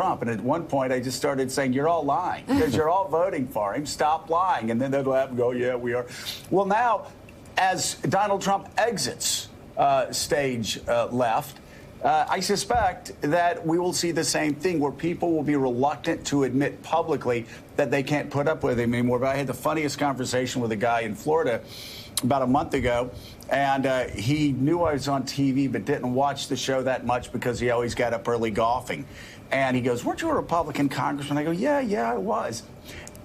Trump. And at one point, I just started saying, you're all lying because you're all voting for him. Stop lying. And then they'll laugh and go, yeah, we are. Well, now, as Donald Trump exits stage left, I suspect that we will see the same thing where people will be reluctant to admit publicly that they can't put up with him anymore. But I had the funniest conversation with a guy in Florida about a month ago, and he knew I was on TV but didn't watch the show that much because he always got up early golfing. And he goes, weren't you a Republican congressman? I go, yeah, I was.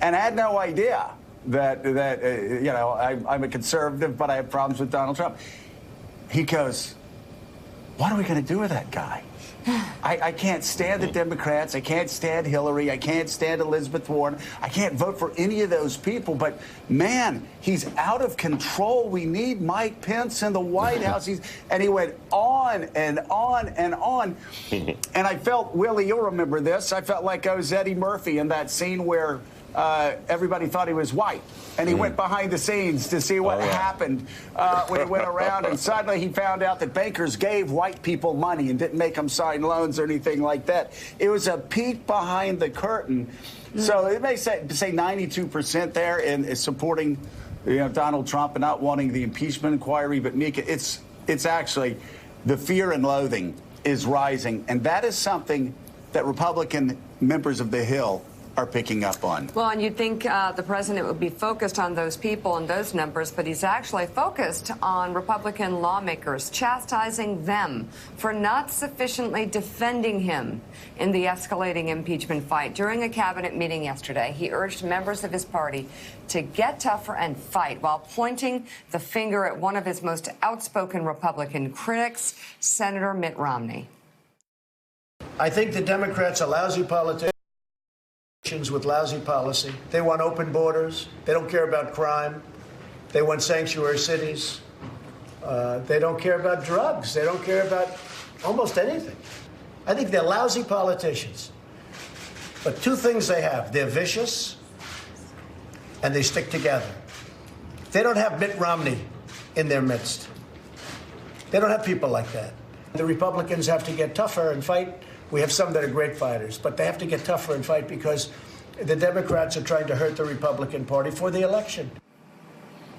And I had no idea that you know, I'm a conservative, but I have problems with Donald Trump. He goes, what are we going to do with that guy? I can't stand the Democrats. I can't stand Hillary. I can't stand Elizabeth Warren. I can't vote for any of those people. But, man, he's out of control. We need Mike Pence in the White House. And he went on and on and on. And I felt, Willie, you'll remember this, I felt like I was Eddie Murphy in that scene where everybody thought he was white. And he went behind the scenes to see what happened when he went around. And suddenly he found out that bankers gave white people money and didn't make them sign loans or anything like that. It was a peek behind the curtain. So it may say 92% there in supporting Donald Trump and not wanting the impeachment inquiry. But, Mika, it's actually the fear and loathing is rising. And that is something that Republican members of the Hill are picking up on. Well, and you'd think the president would be focused on those people and those numbers, but he's actually focused on Republican lawmakers, chastising them for not sufficiently defending him in the escalating impeachment fight. During a cabinet meeting yesterday, he urged members of his party to get tougher and fight while pointing the finger at one of his most outspoken Republican critics, Senator Mitt Romney. I think the Democrats are lousy politicians with lousy policy. They want open borders. They don't care about crime. They want sanctuary cities. They don't care about drugs. They don't care about almost anything. I think they're lousy politicians. But two things they have. They're vicious and they stick together. They don't have Mitt Romney in their midst. They don't have people like that. The Republicans have to get tougher and fight. We have some that are great fighters, but they have to get tougher and fight because the Democrats are trying to hurt the Republican Party for the election.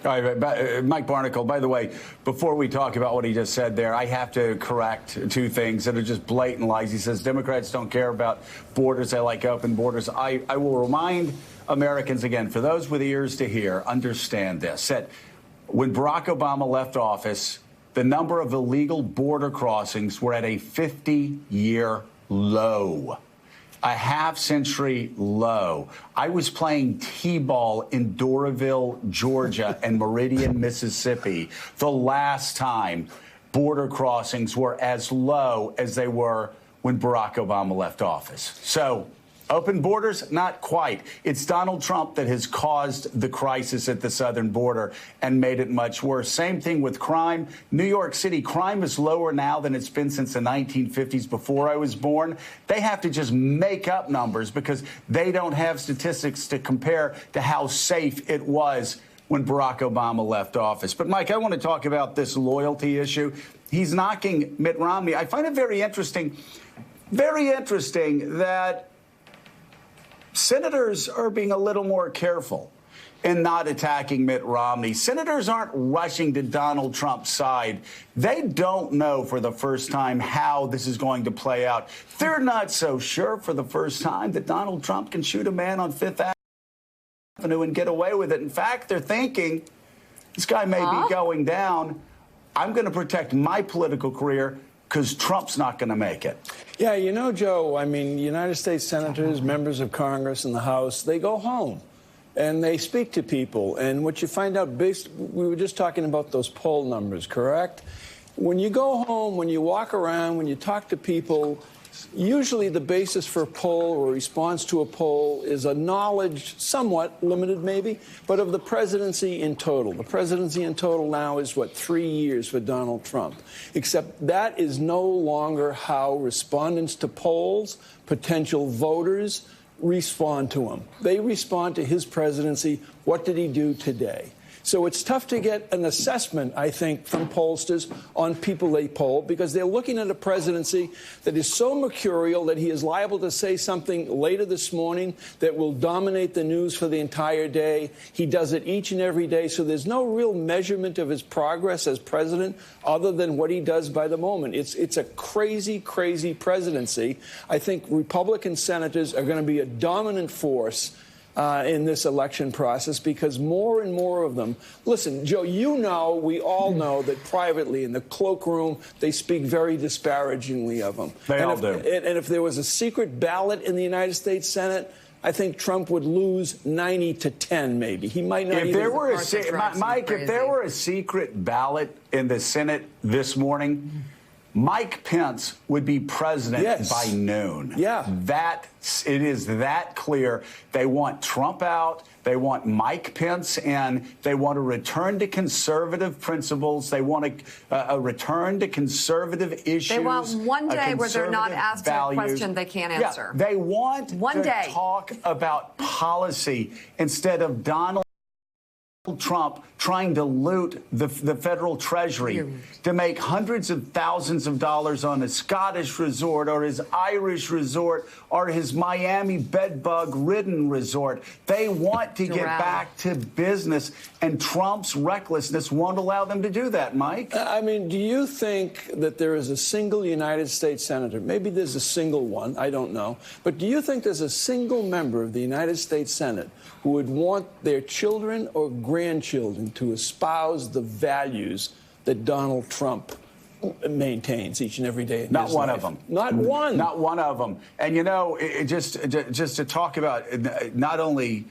All right, Mike Barnicle, by the way, before we talk about what he just said there, I have to correct two things that are just blatant lies. He says Democrats don't care about borders. They like open borders. I will remind Americans again, for those with ears to hear, understand this, that when Barack Obama left office, the number of illegal border crossings were at a 50-year low, a half-century low. I was playing T-ball in Doraville, Georgia, and Meridian, Mississippi, the last time border crossings were as low as they were when Barack Obama left office. So, open borders? Not quite. It's Donald Trump that has caused the crisis at the southern border and made it much worse. Same thing with crime. New York City, crime is lower now than it's been since the 1950s, before I was born. They have to just make up numbers because they don't have statistics to compare to how safe it was when Barack Obama left office. But, Mike, I want to talk about this loyalty issue. He's knocking Mitt Romney. I find it very interesting that senators are being a little more careful in not attacking Mitt Romney. Senators aren't rushing to Donald Trump's side. They don't know for the first time how this is going to play out. They're not so sure for the first time that Donald Trump can shoot a man on Fifth Avenue and get away with it. In fact, they're thinking, this guy may be going down. I'm going to protect my political career because Trump's not going to make it. Yeah, you know, Joe, I mean, United States senators, members of Congress and the House, they go home and they speak to people. And what you find out, we were just talking about those poll numbers, correct? When you go home, when you walk around, when you talk to people, usually the basis for a poll or response to a poll is a knowledge, somewhat limited maybe, but of the presidency in total. The presidency in total now is, 3 years for Donald Trump. Except that is no longer how respondents to polls, potential voters, respond to him. They respond to his presidency. What did he do today? So it's tough to get an assessment, I think, from pollsters on people they poll, because they're looking at a presidency that is so mercurial that he is liable to say something later this morning that will dominate the news for the entire day. He does it each and every day, so there's no real measurement of his progress as president other than what he does by the moment. It's a crazy, crazy presidency. I think Republican senators are going to be a dominant force in this election process, because more and more of them, listen, Joe, we all know that privately in the cloakroom, they speak very disparagingly of him. They all do. And if there was a secret ballot in the United States Senate, I think Trump would lose 90-10, maybe. He might not. If there were Mike, crazy. if there were a secret ballot in the Senate this morning, Mike Pence would be president by noon. Yeah. It is that clear. They want Trump out. They want Mike Pence in. They want a return to conservative principles. They want a return to conservative issues. They want one day where they're not asked a question they can't answer. Yeah, they want one to day. talk about policy instead of Donald Trump trying to loot the federal treasury to make hundreds of thousands of dollars on a Scottish resort or his Irish resort or his Miami bedbug-ridden resort. They want to get back to business, and Trump's recklessness won't allow them to do that, Mike. I mean, do you think that there is a single United States senator, maybe there's a single one, I don't know, but do you think there's a single member of the United States Senate who would want their children or grandchildren to espouse the values that Donald Trump maintains each and every day in Not his one life? of them. Not one. Not one of them. And, you know, just to talk about not only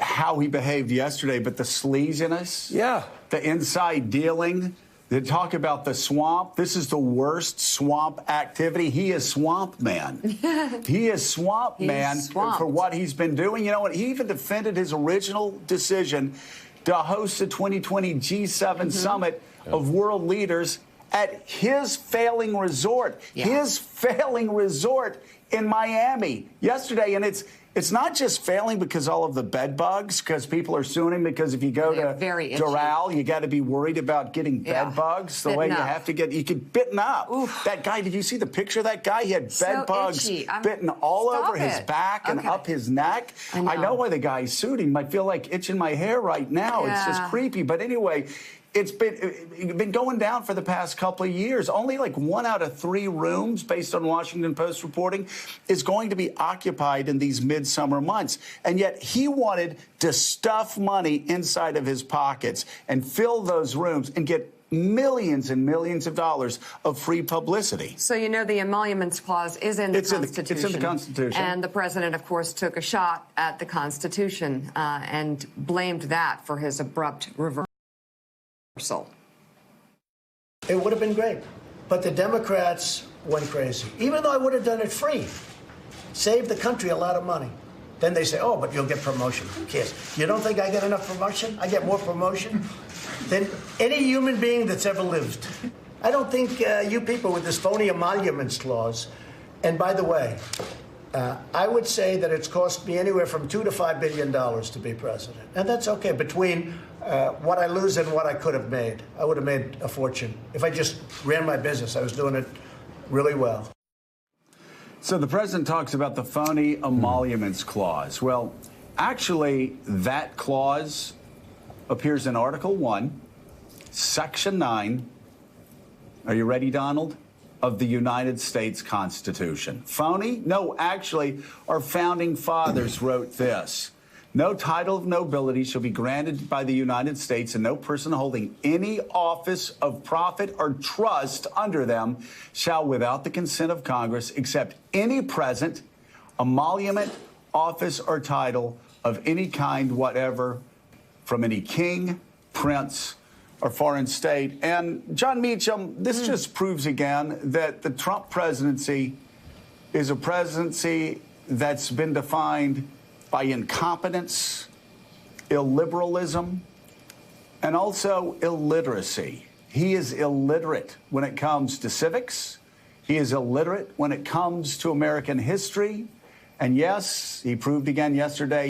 how he behaved yesterday, but the sleaziness. Yeah. The inside dealing. They talk about the swamp. This is the worst swamp activity. He is swamp man. He is swamp man for what he's been doing. You know what? He even defended his original decision to host the 2020 G7 summit of world leaders at his failing resort. His failing resort in Miami yesterday. And it's not just failing because all of the bed bugs, because people are suing him, because if you go to Doral, you got to be worried about getting bed bugs the way you have to get. You get bitten up. Oof. That guy, did you see the picture of that guy? He had bed bugs bitten all over his back and up his neck. I know why the guy sued him. I feel like itching my hair right now. It's just creepy. But anyway, it's been going down for the past couple of years. Only like 1 out of 3 rooms, based on Washington Post reporting, is going to be occupied in these midsummer months. And yet he wanted to stuff money inside of his pockets and fill those rooms and get millions and millions of dollars of free publicity. So, you know, the emoluments clause is in the Constitution. It's in the Constitution. And the president, of course, took a shot at the Constitution and blamed that for his abrupt reversal. It would have been great. But the Democrats went crazy. Even though I would have done it free, saved the country a lot of money. Then they say, oh, but you'll get promotion. Who cares? You don't think I get enough promotion? I get more promotion than any human being that's ever lived. I don't think you people with this phony emoluments clause. And by the way, I would say that it's cost me anywhere from $2 to $5 billion to be president. And that's okay. Between what I lose and what I could have made, I would have made a fortune. If I just ran my business, I was doing it really well. So the president talks about the phony emoluments clause. Well, actually, that clause appears in Article 1, Section 9. Are you ready, Donald? Of the United States Constitution. Phony? No, actually, our founding fathers wrote this. No title of nobility shall be granted by the United States, and no person holding any office of profit or trust under them shall, without the consent of Congress, accept any present, emolument, office, or title of any kind whatever from any king, prince, or foreign state. And John Meacham, this just proves again that the Trump presidency is a presidency that's been defined by incompetence, illiberalism, and also illiteracy. He is illiterate when it comes to civics. He is illiterate when it comes to American history. And yes, he proved again yesterday